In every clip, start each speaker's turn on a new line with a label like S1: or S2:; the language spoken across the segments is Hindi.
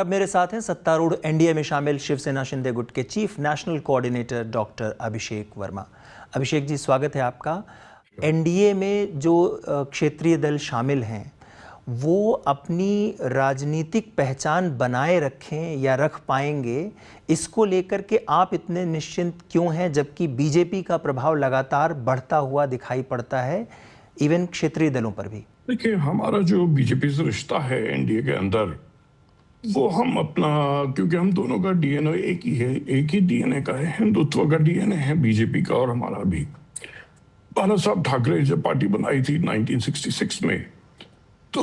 S1: अब मेरे साथ हैं सत्तारूढ़ एनडीए में शामिल शिवसेना शिंदे गुट के चीफ नेशनल कोऑर्डिनेटर डॉक्टर अभिषेक वर्मा। अभिषेक जी, स्वागत है आपका। एनडीए में जो क्षेत्रीय दल शामिल हैं वो अपनी राजनीतिक पहचान बनाए रखें या रख पाएंगे, इसको लेकर के आप इतने निश्चिंत क्यों हैं, जबकि बीजेपी का प्रभाव लगातार बढ़ता हुआ दिखाई पड़ता है, इवन क्षेत्रीय दलों पर भी?
S2: देखिए, हमारा जो बीजेपी से रिश्ता है एनडीए के अंदर, वो हम अपना, क्योंकि हम दोनों का डीएनए एक ही है, एक ही डीएनए का है, हिंदुत्व का डीएनए है बीजेपी का और हमारा भी। बाला साहब ठाकरे जब पार्टी बनाई थी 1966 में, तो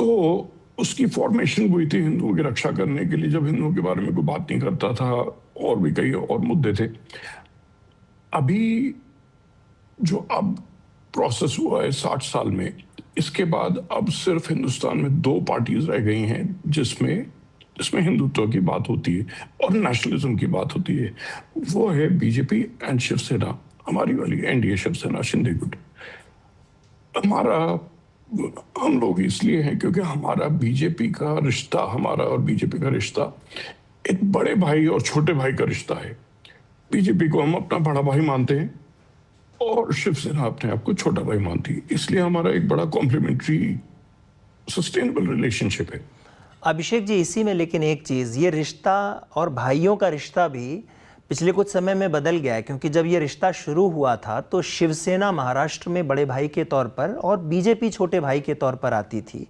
S2: उसकी फॉर्मेशन हुई थी हिंदुओं की रक्षा करने के लिए, जब हिंदुओं के बारे में कोई बात नहीं करता था और भी कई और मुद्दे थे। अभी जो अब प्रोसेस हुआ है 60 साल में, इसके बाद अब सिर्फ हिंदुस्तान में 2 पार्टीज रह गई हैं जिसमें हिंदुत्व की बात होती है और नेशनलिज्म की बात होती है। वो है बीजेपी एंड शिवसेना, हमारी वाली एनडीए शिवसेना शिंदे गुट। हम लोग इसलिए हैं क्योंकि हमारा बीजेपी का रिश्ता, हमारा और बीजेपी का रिश्ता एक बड़े भाई और छोटे भाई का रिश्ता है। बीजेपी को हम अपना बड़ा भाई मानते हैं और शिवसेना अपने आप को छोटा भाई मानती है, इसलिए हमारा एक बड़ा कॉम्प्लीमेंट्री सस्टेनेबल रिलेशनशिप है।
S1: अभिषेक जी, इसी में लेकिन एक चीज़, ये रिश्ता और भाइयों का रिश्ता भी पिछले कुछ समय में बदल गया है, क्योंकि जब ये रिश्ता शुरू हुआ था तो शिवसेना महाराष्ट्र में बड़े भाई के तौर पर और बीजेपी छोटे भाई के तौर पर आती थी,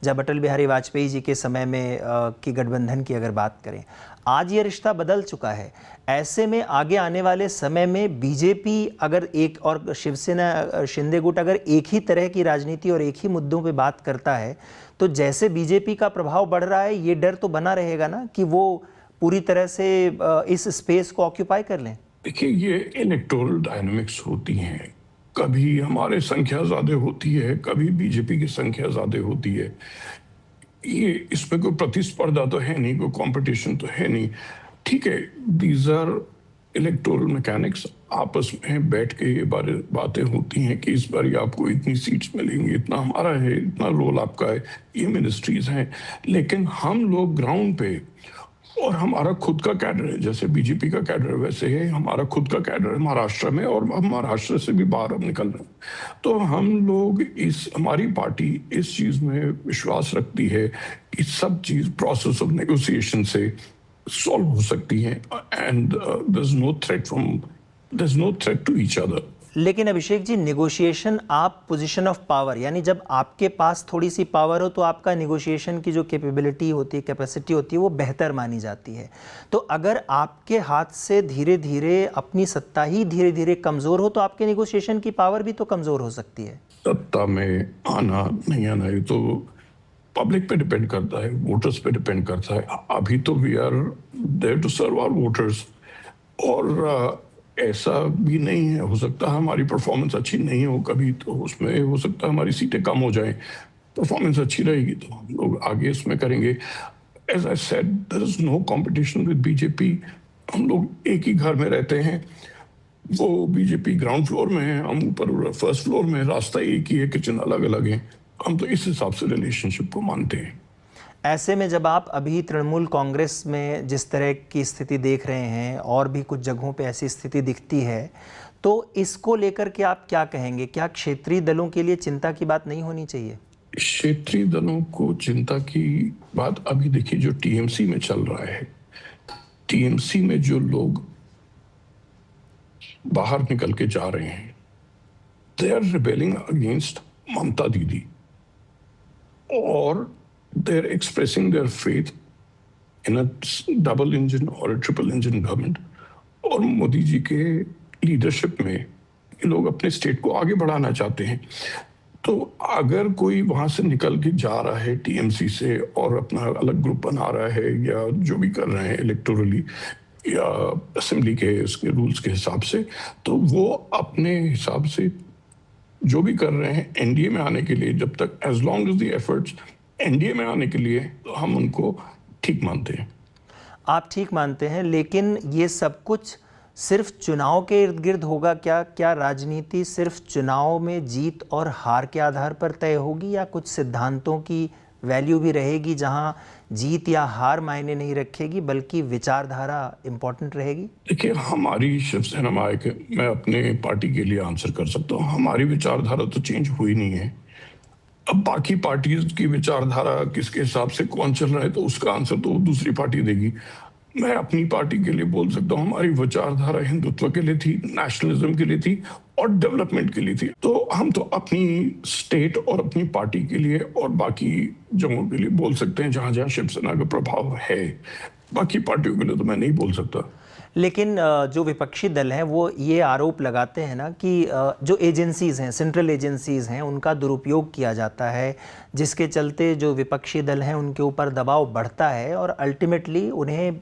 S1: जब अटल बिहारी वाजपेयी जी के समय में की गठबंधन की अगर बात करें। आज ये रिश्ता बदल चुका है। ऐसे में आगे आने वाले समय में बीजेपी अगर एक और शिवसेना शिंदे गुट अगर एक ही तरह की राजनीति और एक ही मुद्दों पे बात करता है, तो जैसे बीजेपी का प्रभाव बढ़ रहा है, ये डर तो बना रहेगा ना कि वो पूरी तरह से इस स्पेस को ऑक्यूपाई कर लें।
S2: देखिए, ये इलेक्टोरल डायनामिक्स होती हैं, कभी हमारे संख्या ज्यादा होती है, कभी बीजेपी की संख्या ज्यादा होती है। ये इसमें कोई प्रतिस्पर्धा तो है नहीं, कोई कंपटीशन तो है नहीं। ठीक है, दीज आर इलेक्टोरल मैकेनिक्स। आपस में बैठ के ये बातें होती हैं कि इस बार आपको इतनी सीट्स मिलेंगी, इतना हमारा है, इतना रोल आपका है, ये मिनिस्ट्रीज हैं। लेकिन हम लोग ग्राउंड पे, और हमारा खुद का कैडर है, जैसे बीजेपी का कैडर वैसे है हमारा खुद का कैडर है महाराष्ट्र में, और हम महाराष्ट्र से भी बाहर अब निकल रहे हैं। तो हम लोग हमारी पार्टी इस चीज में विश्वास रखती है कि सब चीज प्रोसेस ऑफ नेगोशिएशन से सॉल्व हो सकती है, and there is no threat to each other.
S1: लेकिन अभिषेक जी, नेगोशिएशन, आप पोजीशन ऑफ पावर, यानी जब आपके पास थोड़ी सी पावर हो तो आपका नेगोशिएशन की जो कैपेबिलिटी होती है, कैपेसिटी होती है, वो बेहतर मानी जाती है। तो अगर आपके हाथ से धीरे धीरे अपनी सत्ता ही धीरे धीरे कमज़ोर हो तो आपके नेगोशिएशन की पावर भी तो कमज़ोर हो सकती है।
S2: सत्ता में आना नहीं आना ये तो पब्लिक पे डिपेंड करता है, वोटर्स पे डिपेंड करता है। अभी तो we are there to serve our voters, और ऐसा भी नहीं है, हो सकता है हमारी परफॉर्मेंस अच्छी नहीं हो कभी, तो उसमें हो सकता है हमारी सीटें कम हो जाएं। परफॉर्मेंस अच्छी रहेगी तो हम लोग आगे इसमें करेंगे। As I said, there is no competition with BJP. हम लोग एक ही घर में रहते हैं, वो बीजेपी ग्राउंड फ्लोर में है, हम ऊपर फर्स्ट फ्लोर में, रास्ता एक ही है, किचन अलग अलग है। हम तो इस हिसाब से रिलेशनशिप को मानते हैं।
S1: ऐसे में जब आप अभी तृणमूल कांग्रेस में जिस तरह की स्थिति देख रहे हैं और भी कुछ जगहों पे ऐसी स्थिति दिखती है, तो इसको लेकर के आप क्या कहेंगे? क्या क्षेत्रीय दलों के लिए चिंता की बात नहीं होनी चाहिए?
S2: क्षेत्रीय दलों को चिंता की बात, अभी देखिए जो टीएमसी में चल रहा है, टीएमसी में जो लोग बाहर निकल के जा रहे हैं, दे आर रिबेलिंग अगेंस्ट ममता दीदी, और they're expressing their faith in a double engine or a triple engine government, और मोदी जी के लीडरशिप में ये लोग अपने स्टेट को आगे बढ़ाना चाहते हैं। तो अगर कोई वहां से निकल के जा रहा है टीएमसी से और अपना अलग ग्रुप बना रहा है, या जो भी कर रहे हैं इलेक्टोरली या असेंबली के इसके रूल्स के हिसाब से, तो वो अपने हिसाब से जो भी कर रहे हैं एनडीए में आने के लिए, जब तक as long as the efforts NDA में आने के लिए, तो हम उनको ठीक मानते हैं।
S1: आप ठीक मानते हैं, लेकिन ये सब कुछ सिर्फ चुनाव के इर्द गिर्द होगा क्या? क्या राजनीति सिर्फ चुनाव में जीत और हार के आधार पर तय होगी, या कुछ सिद्धांतों की वैल्यू भी रहेगी जहां जीत या हार मायने नहीं रखेगी बल्कि विचारधारा इम्पोर्टेंट रहेगी?
S2: देखिए, हमारी शिवसेना में आके मैं अपने पार्टी के लिए आंसर कर सकता हूँ, हमारी विचारधारा तो चेंज हुई नहीं है। अब बाकी पार्टीज की विचारधारा किसके हिसाब से कौन चल रहा है तो उसका आंसर तो दूसरी पार्टी देगी। मैं अपनी पार्टी के लिए बोल सकता हूँ, हमारी विचारधारा हिंदुत्व के लिए थी, नेशनलिज्म के लिए थी और डेवलपमेंट के लिए थी। तो हम तो अपनी स्टेट और अपनी पार्टी के लिए और बाकी जगहों के लिए बोल सकते हैं जहां जहां शिवसेना का प्रभाव है। बाकी पार्टियों के लिए तो मैं नहीं बोल सकता।
S1: लेकिन जो विपक्षी दल हैं वो ये आरोप लगाते हैं ना कि जो एजेंसीज़ हैं, सेंट्रल एजेंसीज़ हैं, उनका दुरुपयोग किया जाता है, जिसके चलते जो विपक्षी दल हैं उनके ऊपर दबाव बढ़ता है और अल्टीमेटली उन्हें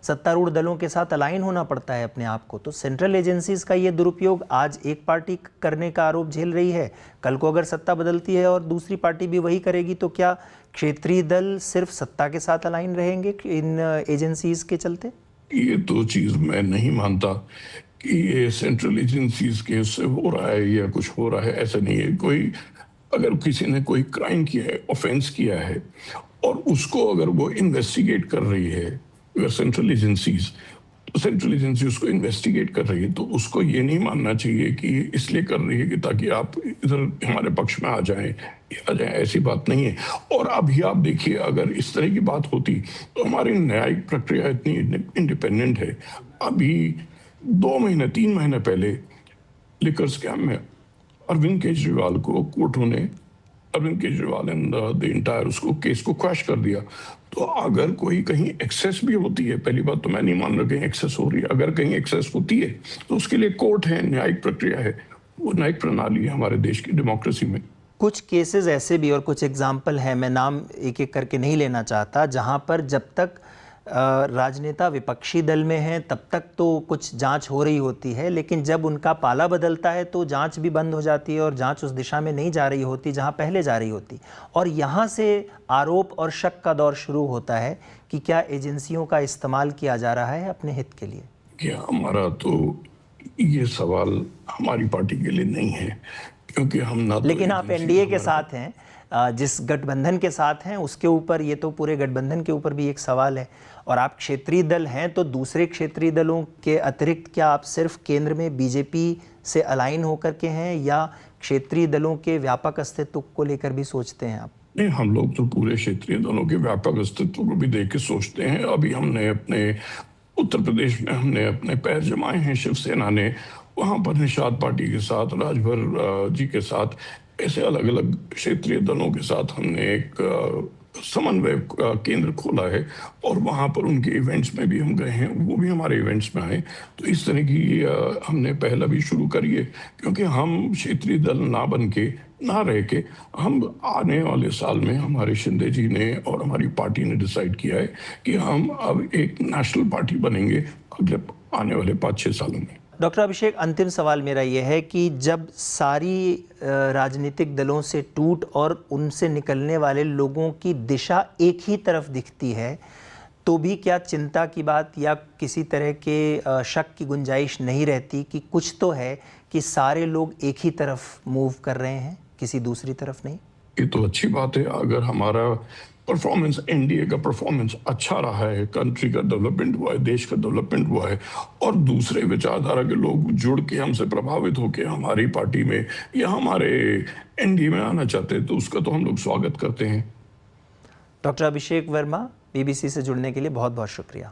S1: सत्तारूढ़ दलों के साथ अलाइन होना पड़ता है अपने आप को। तो सेंट्रल एजेंसीज़ का ये दुरुपयोग आज एक पार्टी करने का आरोप झेल रही है, कल को अगर सत्ता बदलती है और दूसरी पार्टी भी वही करेगी तो क्या क्षेत्रीय दल सिर्फ सत्ता के साथ अलाइन रहेंगे इन एजेंसीज़ के चलते?
S2: ये तो चीज मैं नहीं मानता कि ये सेंट्रल एजेंसीज के से हो रहा है या कुछ हो रहा है, ऐसा नहीं है। कोई अगर किसी ने कोई क्राइम किया है, ऑफेंस किया है और उसको अगर वो इन्वेस्टिगेट कर रही है, अगर सेंट्रल एजेंसीज, तो सेंट्रल एजेंसी उसको इन्वेस्टिगेट कर रही है तो उसको ये नहीं मानना चाहिए कि इसलिए कर रही है कि ताकि आप इधर हमारे पक्ष में आ जाएं, ऐसी बात नहीं है। और अभी आप देखिए, अगर इस तरह की बात होती तो हमारी न्यायिक प्रक्रिया इतनी इंडिपेंडेंट है। अभी 2 महीने 3 महीने पहले लिकर स्कैम में अरविंद केजरीवाल को कोर्टों ने, Arvind Kejriwal and the entire उसको केस को क्रैश कर दिया। तो अगर कोई कहीं एक्सेस भी होती है, पहली बात तो मैं नहीं मान रहा कहीं एक्सेस हो रही है, अगर कहीं एक्सेस होती है तो उसके लिए कोर्ट है, न्यायिक प्रक्रिया है, वो न्यायिक प्रणाली है हमारे देश की डेमोक्रेसी में।
S1: कुछ केसेस ऐसे भी और कुछ एग्जाम्पल हैं, मैं नाम एक एक करके नहीं लेना चाहता, जहां पर जब तक राजनेता विपक्षी दल में हैं तब तक तो कुछ जांच हो रही होती है, लेकिन जब उनका पाला बदलता है तो जांच भी बंद हो जाती है और जांच उस दिशा में नहीं जा रही होती जहां पहले जा रही होती। और यहां से आरोप और शक का दौर शुरू होता है कि क्या एजेंसियों का इस्तेमाल किया जा रहा है अपने हित के लिए।
S2: क्या हमारा तो ये सवाल हमारी पार्टी के लिए नहीं है, क्योंकि हम ना तो
S1: लेकिन आप एनडीए के साथ हैं, जिस गठबंधन के साथ हैं उसके ऊपर ये तो पूरे गठबंधन के ऊपर भी एक सवाल है। और आप क्षेत्रीय दल हैं तो दूसरे क्षेत्रीय दलों के अतिरिक्त क्या आप सिर्फ केंद्र में बीजेपी से अलाइन होकर के हैं या क्षेत्रीय दलों के व्यापक अस्तित्व को लेकर भी सोचते हैं आप?
S2: नहीं, हम लोग तो पूरे क्षेत्रीय दलों के व्यापक अस्तित्व को भी देख के सोचते हैं। अभी हमने अपने उत्तर प्रदेश में हमने अपने पैर जमाए हैं, शिवसेना ने वहां पर निषाद पार्टी के साथ, राजभर जी के साथ, ऐसे अलग अलग क्षेत्रीय दलों के साथ हमने एक समन्वय केंद्र खोला है और वहां पर उनके इवेंट्स में भी हम गए हैं, वो भी हमारे इवेंट्स में आए। तो इस तरह की हमने पहला भी शुरू करी है, क्योंकि हम क्षेत्रीय दल ना बन के, ना रह के, हम आने वाले साल में हमारे शिंदे जी ने और हमारी पार्टी ने डिसाइड किया है कि हम अब एक नेशनल पार्टी बनेंगे अगले आने वाले 5-6 सालों में।
S1: डॉक्टर अभिषेक, अंतिम सवाल मेरा ये है कि जब सारी राजनीतिक दलों से टूट और उनसे निकलने वाले लोगों की दिशा एक ही तरफ दिखती है तो भी क्या चिंता की बात या किसी तरह के शक की गुंजाइश नहीं रहती कि कुछ तो है कि सारे लोग एक ही तरफ मूव कर रहे हैं, किसी दूसरी तरफ नहीं?
S2: ये तो अच्छी बात है अगर हमारा परफॉर्मेंस, एनडीए का परफॉर्मेंस अच्छा रहा है, कंट्री का डेवलपमेंट हुआ है, देश का डेवलपमेंट हुआ है और दूसरे विचारधारा के लोग जुड़ के हमसे प्रभावित होकर हमारी पार्टी में या हमारे एनडीए में आना चाहते हैं तो उसका तो हम लोग स्वागत करते हैं।
S1: डॉक्टर अभिषेक वर्मा, बीबीसी से जुड़ने के लिए बहुत बहुत शुक्रिया।